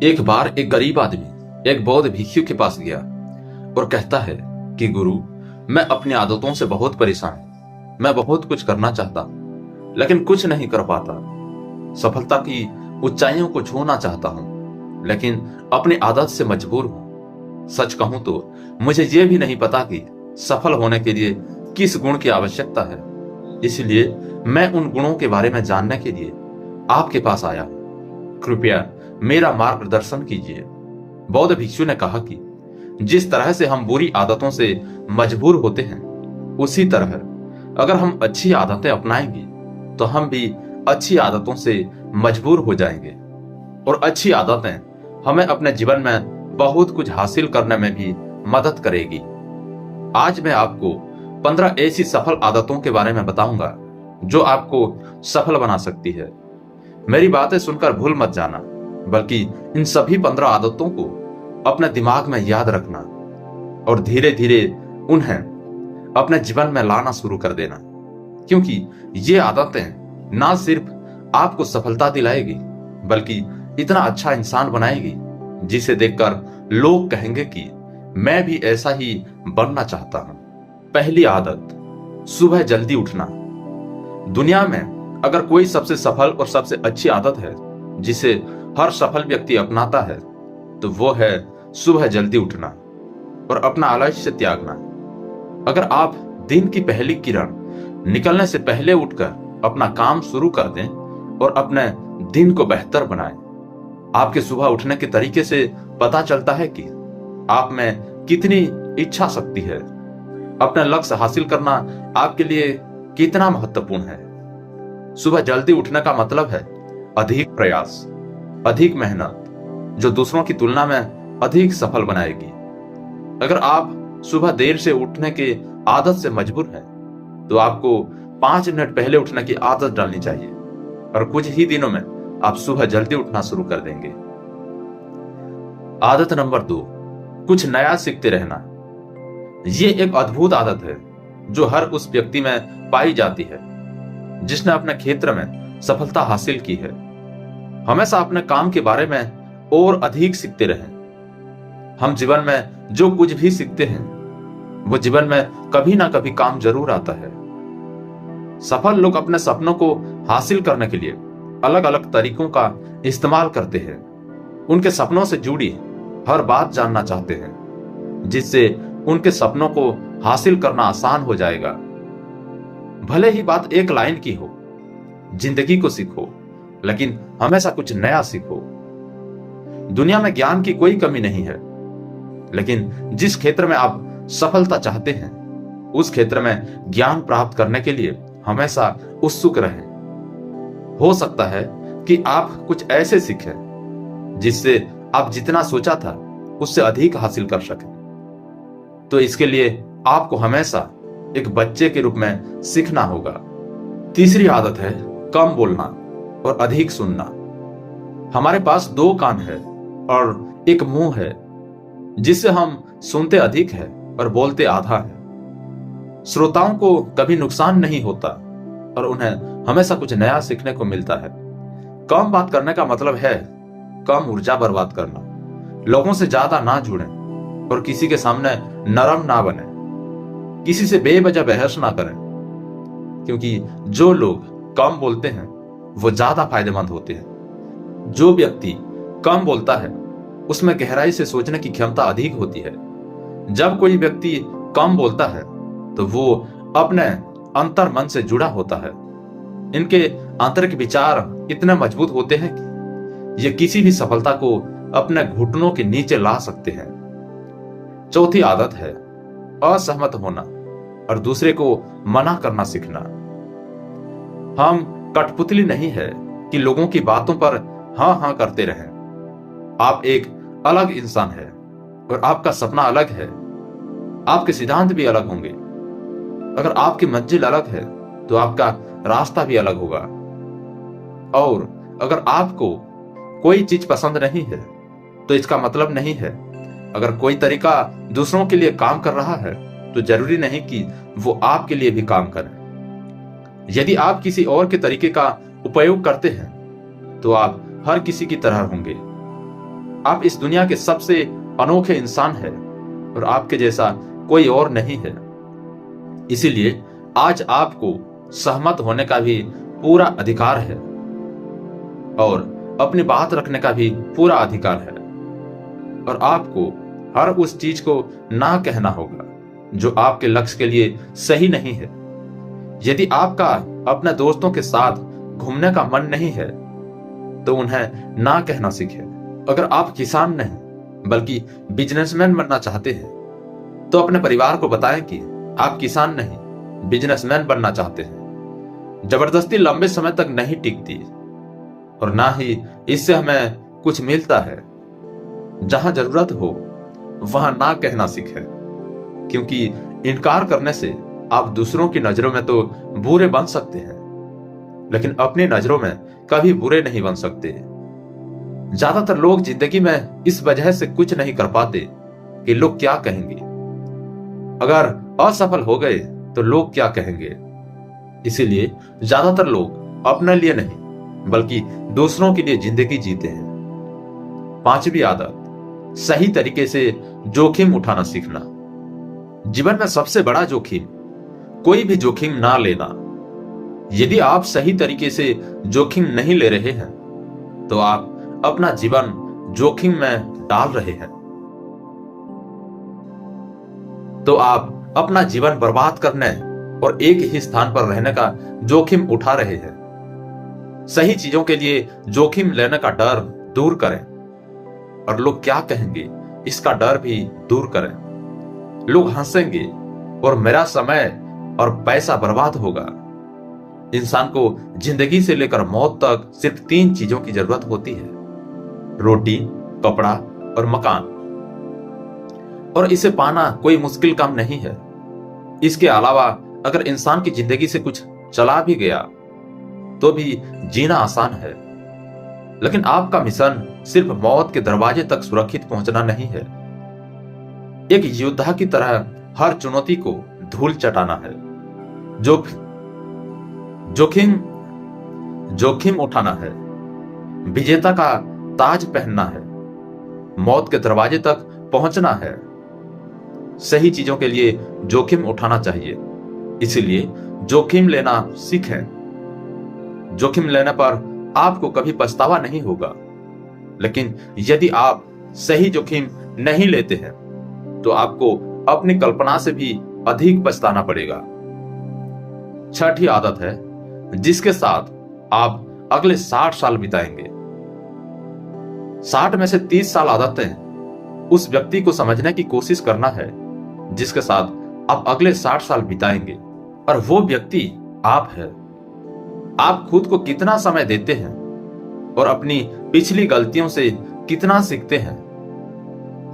एक बार एक गरीब आदमी एक बौद्ध भिक्षु के पास गया और कहता है कि गुरु, मैं अपनी आदतों से बहुत परेशान हूं। मैं बहुत कुछ करना चाहता हूं लेकिन कुछ नहीं कर पाता। सफलता की ऊंचाइयों को छूना चाहता हूं लेकिन अपनी आदत से मजबूर हूं। सच कहूं तो मुझे यह भी नहीं पता कि सफल होने के लिए किस गुण की आवश्यकता है। इसलिए मैं उन गुणों के बारे में जानने के लिए आपके पास आया हूं। कृपया मेरा मार्गदर्शन कीजिए। बौद्ध भिक्षु ने कहा कि जिस तरह से हम बुरी आदतों से मजबूर होते हैं, उसी तरह अगर हम अच्छी आदतें अपनाएंगे तो हम भी अच्छी आदतों से मजबूर हो जाएंगे और अच्छी आदतें हमें अपने जीवन में बहुत कुछ हासिल करने में भी मदद करेगी। आज मैं आपको 15 ऐसी सफल आदतों के बारे में बताऊंगा जो आपको सफल बना सकती है। मेरी बातें सुनकर भूल मत जाना, बल्कि इन सभी 15 आदतों को अपने दिमाग में याद रखना और धीरे धीरे उन्हें अपने जीवन में लाना शुरू कर देना, क्योंकि ये आदतें ना सिर्फ आपको सफलता दिलाएगी बल्कि इतना अच्छा इंसान बनाएगी जिसे देखकर लोग कहेंगे कि मैं भी ऐसा ही बनना चाहता हूं। पहली आदत, सुबह जल्दी उठना। दुनिया में अगर कोई सबसे सफल और सबसे अच्छी आदत है जिसे हर सफल व्यक्ति अपनाता है तो वो है सुबह जल्दी उठना और अपना आलस्य त्यागना। अगर आप दिन की पहली किरण निकलने से पहले उठकर अपना काम शुरू कर दें और अपने दिन को बेहतर बनाएं, आपके सुबह उठने के तरीके से पता चलता है कि आप में कितनी इच्छा शक्ति है। अपना लक्ष्य हासिल करना आपके लिए कितना महत्वपूर्ण है। सुबह जल्दी उठने का मतलब है अधिक प्रयास, अधिक मेहनत, जो दूसरों की तुलना में अधिक सफल बनाएगी। अगर आप सुबह देर से उठने की आदत से मजबूर हैं, तो आपको 5 मिनट पहले उठने की आदत डालनी चाहिए और कुछ ही दिनों में आप सुबह जल्दी उठना शुरू कर देंगे। आदत नंबर 2, कुछ नया सीखते रहना। ये एक अद्भुत आदत है जो हर उस व्यक्ति में पाई जाती है जिसने अपने क्षेत्र में सफलता हासिल की है। हमेशा अपने काम के बारे में और अधिक सीखते रहें। हम जीवन में जो कुछ भी सीखते हैं वो जीवन में कभी ना कभी काम जरूर आता है। सफल लोग अपने सपनों को हासिल करने के लिए अलग अलग तरीकों का इस्तेमाल करते हैं। उनके सपनों से जुड़ी हर बात जानना चाहते हैं जिससे उनके सपनों को हासिल करना आसान हो जाएगा। भले ही बात एक लाइन की हो, जिंदगी को सीखो, लेकिन हमेशा कुछ नया सीखो। दुनिया में ज्ञान की कोई कमी नहीं है, लेकिन जिस क्षेत्र में आप सफलता चाहते हैं उस क्षेत्र में ज्ञान प्राप्त करने के लिए हमेशा उत्सुक रहें। हो सकता है कि आप कुछ ऐसे सीखें जिससे आप जितना सोचा था उससे अधिक हासिल कर सकें। तो इसके लिए आपको हमेशा एक बच्चे के रूप में सीखना होगा। तीसरी आदत है कम बोलना और अधिक सुनना। हमारे पास 2 कान है और एक मुंह है जिससे हम सुनते अधिक है और बोलते आधा है। श्रोताओं को कभी नुकसान नहीं होता और उन्हें हमेशा कुछ नया सीखने को मिलता है। कम बात करने का मतलब है कम ऊर्जा बर्बाद करना। लोगों से ज्यादा ना जुड़ें और किसी के सामने नरम ना बने। किसी से बेवजह बहस ना करें, क्योंकि जो लोग कम बोलते हैं वो ज्यादा फायदेमंद होते हैं। जो व्यक्ति कम बोलता है उसमें गहराई से सोचने की क्षमता अधिक होती है। जब कोई व्यक्ति कम बोलता है तो वो अपने अंतर मन से जुड़ा होता है। इनके आंतरिक विचार इतने मजबूत होते हैं कि ये किसी भी सफलता को अपने घुटनों के नीचे ला सकते हैं। चौथी आदत है असहमत होना और दूसरे को मना करना सीखना। हम कठपुतली नहीं है कि लोगों की बातों पर हाँ हाँ करते रहें। आप एक अलग इंसान है और आपका सपना अलग है। आपके सिद्धांत भी अलग होंगे। अगर आपकी मंजिल अलग है तो आपका रास्ता भी अलग होगा। और अगर आपको कोई चीज पसंद नहीं है तो इसका मतलब नहीं है अगर कोई तरीका दूसरों के लिए काम कर रहा है तो जरूरी नहीं कि वो आपके लिए भी काम करे। यदि आप किसी और के तरीके का उपयोग करते हैं तो आप हर किसी की तरह होंगे। आप इस दुनिया के सबसे अनोखे इंसान हैं और आपके जैसा कोई और नहीं है। इसीलिए आज आपको सहमत होने का भी पूरा अधिकार है और अपनी बात रखने का भी पूरा अधिकार है। और आपको हर उस चीज को ना कहना होगा जो आपके लक्ष्य के लिए सही नहीं है। यदि आपका अपने दोस्तों के साथ घूमने का मन नहीं है तो उन्हें ना कहना सीखें। अगर आप किसान नहीं बल्कि बिजनेसमैन बनना चाहते हैं तो अपने परिवार को बताएं कि आप किसान नहीं बिजनेसमैन बनना चाहते हैं। जबरदस्ती लंबे समय तक नहीं टिकती और ना ही इससे हमें कुछ मिलता है। जहां जरूरत हो वहां ना कहना सीखें, क्योंकि इनकार करने से आप दूसरों की नजरों में तो बुरे बन सकते हैं लेकिन अपनी नजरों में कभी बुरे नहीं बन सकते। ज्यादातर लोग जिंदगी में इस वजह से कुछ नहीं कर पाते कि लोग क्या कहेंगे। अगर असफल हो गए तो लोग क्या कहेंगे। इसीलिए ज्यादातर लोग अपने लिए नहीं बल्कि दूसरों के लिए जिंदगी जीते हैं। 5वीं आदत, सही तरीके से जोखिम उठाना सीखना। जीवन में सबसे बड़ा जोखिम कोई भी जोखिम ना लेना। यदि आप सही तरीके से जोखिम नहीं ले रहे हैं तो आप अपना जीवन जोखिम में डाल रहे हैं। तो आप अपना जीवन बर्बाद करने और एक ही स्थान पर रहने का जोखिम उठा रहे हैं। सही चीजों के लिए जोखिम लेने का डर दूर करें और लोग क्या कहेंगे इसका डर भी दूर करें। लोग हंसेंगे और मेरा समय और पैसा बर्बाद होगा। इंसान को जिंदगी से लेकर मौत तक सिर्फ 3 चीजों की जरूरत होती है, रोटी, कपड़ा और मकान। और इसे पाना कोई मुश्किल काम नहीं है। इसके अलावा अगर इंसान की जिंदगी से कुछ चला भी गया तो भी जीना आसान है। लेकिन आपका मिशन सिर्फ मौत के दरवाजे तक सुरक्षित पहुंचना नहीं है। एक योद्धा की तरह हर चुनौती को धूल चटाना है। जोखिम उठाना है। विजेता का ताज पहनना है। मौत के दरवाजे तक पहुंचना है। सही चीजों के लिए जोखिम उठाना चाहिए। इसीलिए जोखिम लेना सीखें। जोखिम लेने पर आपको कभी पछतावा नहीं होगा। लेकिन यदि आप सही जोखिम नहीं लेते हैं तो आपको अपनी कल्पना से भी अधिक पछताना पड़ेगा। 6ठी आदत है जिसके साथ आप अगले 60 साल बिताएंगे। 60 में से 30 साल आदतें उस व्यक्ति को समझने की कोशिश करना है जिसके साथ आप अगले 60 साल बिताएंगे। और वो व्यक्ति आप है। आप खुद को कितना समय देते हैं और अपनी पिछली गलतियों से कितना सीखते हैं।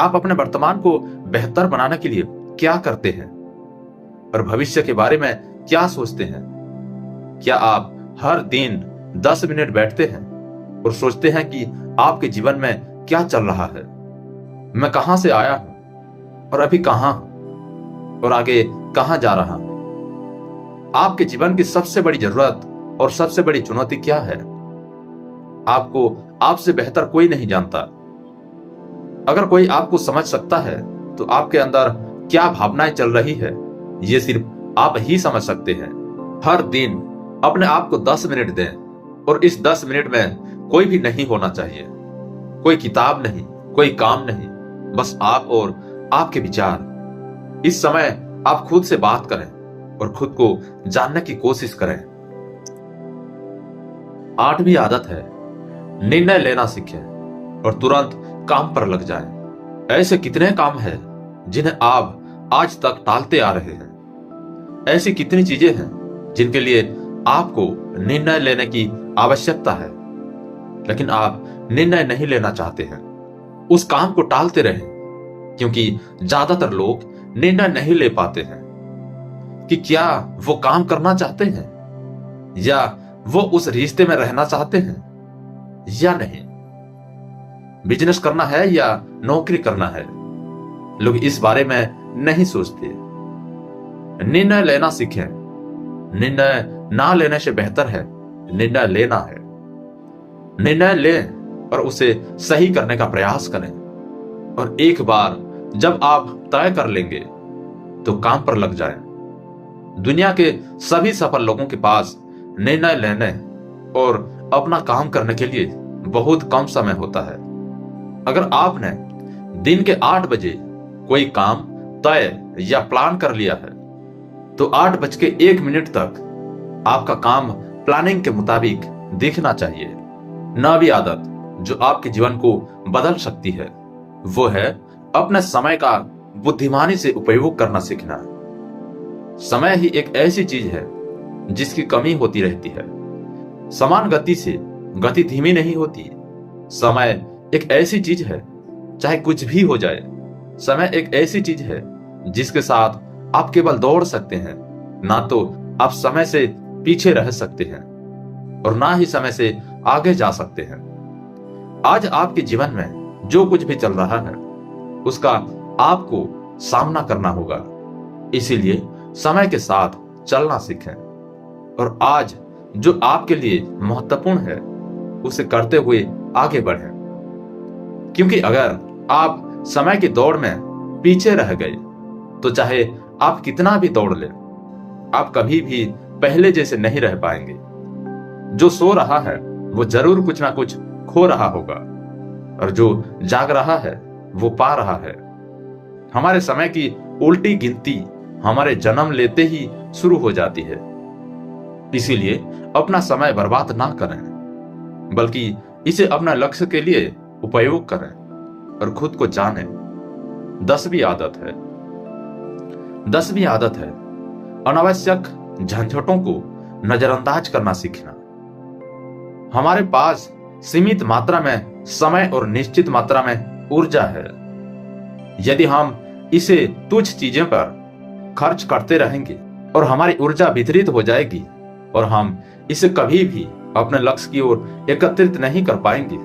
आप अपने वर्तमान को बेहतर बनाने के लिए क्या करते हैं और भविष्य के बारे में क्या सोचते हैं। क्या आप हर दिन 10 मिनट बैठते हैं और सोचते हैं कि आपके जीवन में क्या चल रहा है, मैं कहां से आया हूं और अभी कहां और आगे कहां जा रहा हूं। आपके जीवन की सबसे बड़ी जरूरत और सबसे बड़ी चुनौती क्या है। आपको आपसे बेहतर कोई नहीं जानता। अगर कोई आपको समझ सकता है तो आपके अंदर क्या भावनाएं चल रही है ये सिर्फ आप ही समझ सकते हैं। हर दिन अपने आप को 10 मिनट दें और इस 10 मिनट में कोई भी नहीं होना चाहिए। कोई किताब नहीं, कोई काम नहीं, बस आप और आपके विचार। इस समय आप खुद से बात करें और खुद को जानने की कोशिश करें। 8वीं आदत है निर्णय लेना सीखें और तुरंत काम पर लग जाएं। ऐसे कितने काम हैं जिन्हें आप आज तक टालते आ रहे हैं। ऐसी कितनी चीजें हैं जिनके लिए आपको निर्णय लेने की आवश्यकता है लेकिन आप निर्णय नहीं लेना चाहते हैं। उस काम को टालते रहें क्योंकि ज्यादातर लोग निर्णय नहीं ले पाते हैं कि क्या वो काम करना चाहते हैं या वो उस रिश्ते में रहना चाहते हैं या नहीं। बिजनेस करना है या नौकरी करना है, लोग इस बारे में नहीं सोचते। निर्णय लेना सीखें। निर्णय ना लेने से बेहतर है निर्णय लेना है। निर्णय लें और उसे सही करने का प्रयास करें। और एक बार जब आप तय कर लेंगे तो काम पर लग जाएं। दुनिया के सभी सफल लोगों के पास निर्णय लेने और अपना काम करने के लिए बहुत कम समय होता है। अगर आपने दिन के 8 बजे कोई काम तय या प्लान कर लिया है तो 8:01 तक आपका काम प्लानिंग के मुताबिक दिखना चाहिए। नौवीं आदत जो आपके जीवन को बदल सकती है वो है अपने समय का बुद्धिमानी से उपयोग करना सीखना। समय ही एक ऐसी चीज है जिसकी कमी होती रहती है। समान गति से गति धीमी नहीं होती। समय एक ऐसी चीज है, चाहे कुछ भी हो जाए, समय एक ऐसी चीज है जिसके साथ आप केवल दौड़ सकते हैं, ना तो आप समय से पीछे रह सकते हैं और ना ही समय से आगे जा सकते हैं। आज आपके जीवन में जो कुछ भी चल रहा है उसका आपको सामना करना होगा। इसीलिए समय के साथ चलना सीखें और आज जो आपके लिए महत्वपूर्ण है उसे करते हुए आगे बढ़ें। क्योंकि अगर आप समय की दौड़ में पीछे रह गए तो चाहे आप कितना भी दौड़ लें, आप कभी भी पहले जैसे नहीं रह पाएंगे। जो सो रहा है वो जरूर कुछ ना कुछ खो रहा होगा और जो जाग रहा है वो पा रहा है। हमारे समय की उल्टी गिनती हमारे जन्म लेते ही शुरू हो जाती है। इसीलिए अपना समय बर्बाद ना करें, बल्कि इसे अपना लक्ष्य के लिए उपयोग करें और खुद को जानें। 10वीं आदत है अनावश्यक झंझटों को नजरअंदाज करना सीखना। हमारे पास सीमित मात्रा में समय और निश्चित मात्रा में ऊर्जा है। यदि हम इसे तुच्छ चीजों पर खर्च करते रहेंगे और हमारी ऊर्जा वितरित हो जाएगी और हम इसे कभी भी अपने लक्ष्य की ओर एकत्रित नहीं कर पाएंगे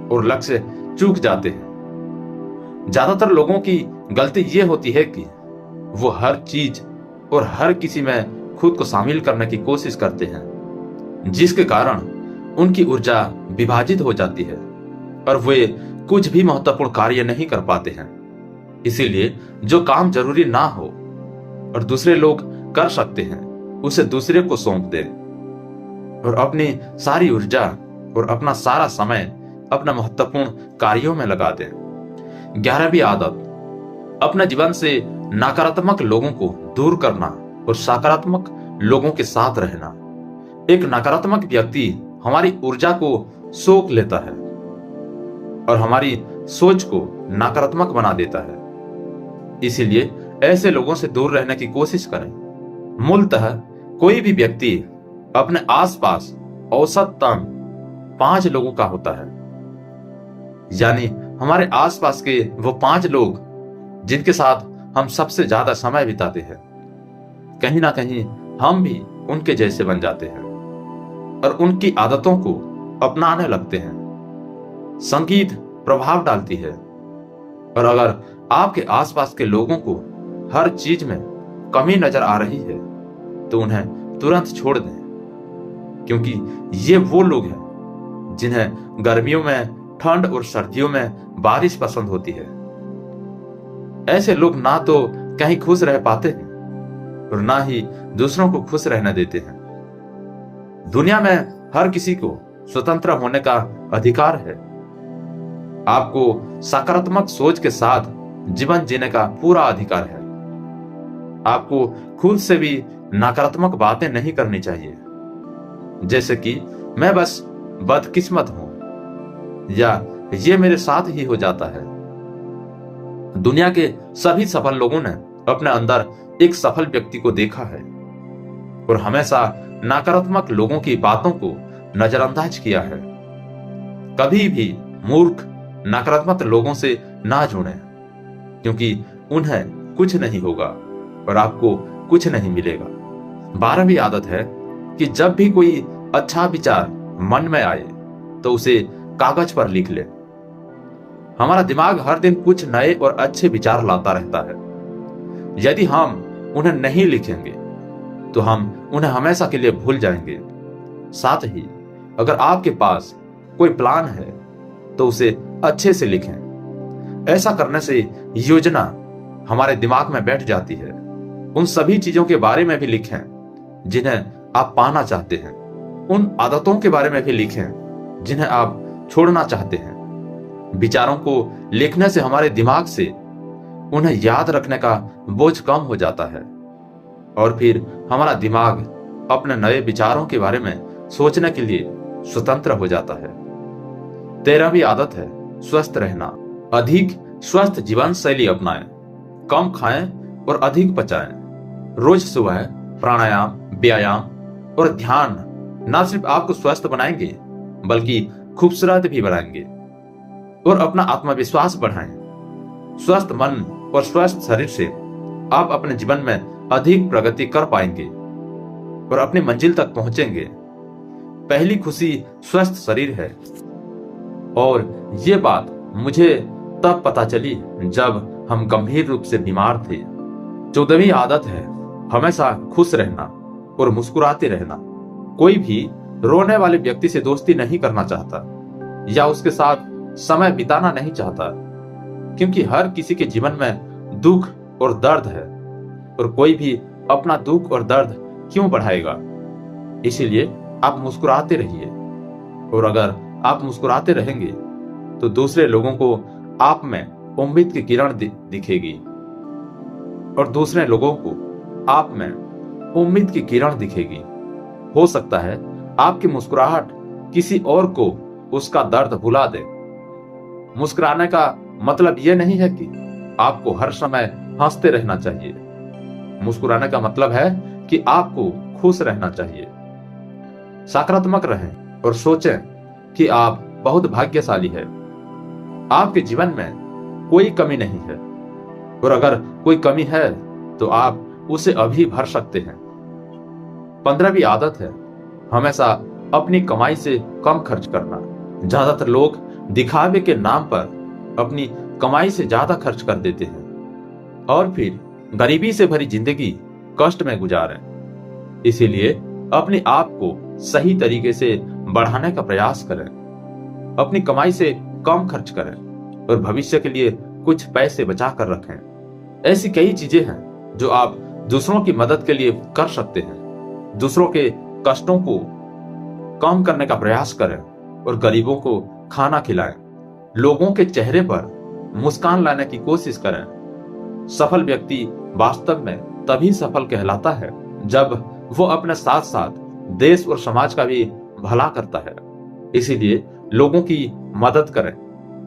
और लक्ष्य चूक जाते हैं। ज्यादातर लोगों की गलती यह होती है कि वो हर चीज और हर किसी में खुद को शामिल करने की कोशिश करते हैं, जिसके कारण उनकी ऊर्जा विभाजित हो जाती है और वे कुछ भी महत्वपूर्ण कार्य नहीं कर पाते हैं। इसीलिए जो काम जरूरी ना हो और दूसरे लोग कर सकते हैं उसे दूसरे को सौंप दें और अपनी सारी ऊर्जा और अपना सारा समय अपना महत्वपूर्ण कार्यों में लगा दें। 11वीं आदत अपने जीवन से नकारात्मक लोगों को दूर करना और सकारात्मक लोगों के साथ रहना। एक नकारात्मक व्यक्ति हमारी ऊर्जा को सोख लेता है और हमारी सोच को नकारात्मक बना देता है। इसीलिए ऐसे लोगों से दूर रहने की कोशिश करें। मूलतः कोई भी व्यक्ति अपने आसपास औसतन 5 लोगों का होता है, यानी हमारे आसपास के वो 5 लोग जिनके साथ हम सबसे ज्यादा समय बिताते हैं। कहीं ना कहीं हम भी उनके जैसे बन जाते हैं और उनकी आदतों को अपनाने लगते हैं। संगीत प्रभाव डालती है और अगर आपके आसपास के लोगों को हर चीज में कमी नजर आ रही है तो उन्हें तुरंत छोड़ दें, क्योंकि ये वो लोग हैं जिन्हें गर्मियों में ठंड और सर्दियों में बारिश पसंद होती है। ऐसे लोग ना तो कहीं खुश रह पाते हैं और ना ही दूसरों को खुश रहने देते हैं। दुनिया में हर किसी को स्वतंत्र होने का अधिकार है। आपको सकारात्मक सोच के साथ जीवन जीने का पूरा अधिकार है। आपको खुद से भी नकारात्मक बातें नहीं करनी चाहिए, जैसे कि मैं बस बदकिस्मत हूं या ये मेरे साथ ही हो जाता है। दुनिया के सभी सफल लोगों ने अपने अंदर एक सफल व्यक्ति को देखा है और हमेशा नकारात्मक लोगों की बातों को नजरअंदाज किया है। कभी भी मूर्ख नकारात्मक लोगों से ना जुड़ें, क्योंकि उन्हें कुछ नहीं होगा और आपको कुछ नहीं मिलेगा। 12वीं आदत है कि जब भी कोई अच्छा विचार मन में आए तो उसे कागज पर लिख ले। हमारा दिमाग हर दिन कुछ नए और अच्छे विचार लाता रहता है। यदि हम उन्हें नहीं लिखेंगे तो हम उन्हें हमेशा के लिए भूल जाएंगे। साथ ही अगर आपके पास कोई प्लान है तो उसे अच्छे से लिखें। ऐसा करने से योजना हमारे दिमाग में बैठ जाती है। उन सभी चीजों के बारे में भी लिखें जिन्हें आप पाना चाहते हैं। उन आदतों के बारे में भी लिखें जिन्हें आप छोड़ना चाहते हैं। विचारों को लिखने से हमारे दिमाग से उन्हें याद रखने का बोझ कम हो जाता है और फिर हमारा दिमाग अपने नए विचारों के बारे में सोचने के लिए स्वतंत्र हो जाता है। 13वीं आदत है स्वस्थ रहना। अधिक स्वस्थ जीवन शैली अपनाएं, कम खाएं और अधिक पचाएं। रोज सुबह प्राणायाम, व्यायाम और ध्यान न सिर्फ आपको स्वस्थ बनाएंगे बल्कि खूबसूरत भी बनाएंगे और अपना आत्मविश्वास बढ़ाएं। स्वस्थ मन और स्वस्थ शरीर से आप अपने जीवन में अधिक प्रगति कर पाएंगे और अपनी मंजिल तक पहुंचेंगे। पहली खुशी स्वस्थ शरीर है और ये बात मुझे तब पता चली जब हम गंभीर रूप से बीमार थे। 14वीं आदत है हमेशा खुश रहना और मुस्कुराते रहना। कोई भी रोने वाले व्यक्ति से दोस्ती नहीं करना चाहता या उसके साथ समय बिताना नहीं चाहता, क्योंकि हर किसी के जीवन में दुख और दर्द है और कोई भी अपना दुख और दर्द क्यों बढ़ाएगा। इसीलिए आप मुस्कुराते रहिए और अगर आप मुस्कुराते रहेंगे तो दूसरे लोगों को आप में उम्मीद की किरण दिखेगी और दूसरे लोगों को आप में उम्मीद की किरण दिखेगी। हो सकता है आपकी मुस्कुराहट किसी और को उसका दर्द भुला दे। मुस्कुराने का मतलब यह नहीं है कि आपको हर समय हंसते रहना चाहिए। मुस्कुराने का मतलब है कि आपको खुश रहना चाहिए। सकारात्मक रहें और सोचें कि आप बहुत भाग्यशाली हैं। आपके जीवन में कोई कमी नहीं है और अगर कोई कमी है तो आप उसे अभी भर सकते हैं। 15वीं आदत है हमेशा अपनी कमाई से कम खर्च करना। ज्यादातर लोग दिखावे के नाम पर अपनी कमाई से ज्यादा खर्च कर देते हैं और फिर गरीबी से भरी जिंदगी कष्ट में गुजारें। इसीलिए अपने आप को सही तरीके से बढ़ाने का प्रयास करें। अपनी कमाई से कम खर्च करें और भविष्य के लिए कुछ पैसे बचा कर रखें। ऐसी कई चीजें हैं जो आप दूसरों की मदद के लिए कर सकते हैं। दूसरों के कष्टों को कम करने का प्रयास करें और गरीबों को खाना खिलाएं। लोगों के चेहरे पर मुस्कान लाने की कोशिश करें। सफल व्यक्ति वास्तव में तभी सफल कहलाता है जब वो अपने साथ साथ देश और समाज का भी भला करता है। इसीलिए लोगों की मदद करें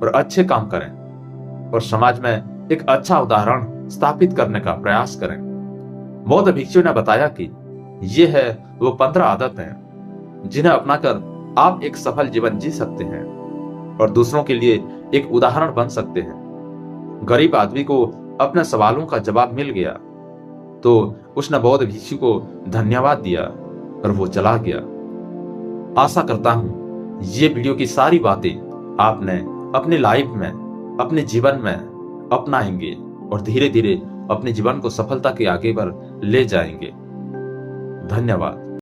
और अच्छे काम करें और समाज में एक अच्छा उदाहरण स्थापित करने का प्रयास करें। बौद्ध भिक्षु ने बताया कि ये है वो 15 आदतें जिन्हें अपनाकर आप एक सफल जीवन जी सकते हैं और दूसरों के लिए एक उदाहरण बन सकते हैं। गरीब आदमी को अपने सवालों का जवाब मिल गया तो उसने बौद्ध भिक्षु को धन्यवाद दिया और वो चला गया। आशा करता हूं ये वीडियो की सारी बातें आपने अपनी लाइफ में, अपने जीवन में अपनाएंगे और धीरे धीरे अपने जीवन को सफलता के आगे पर ले जाएंगे। धन्यवाद।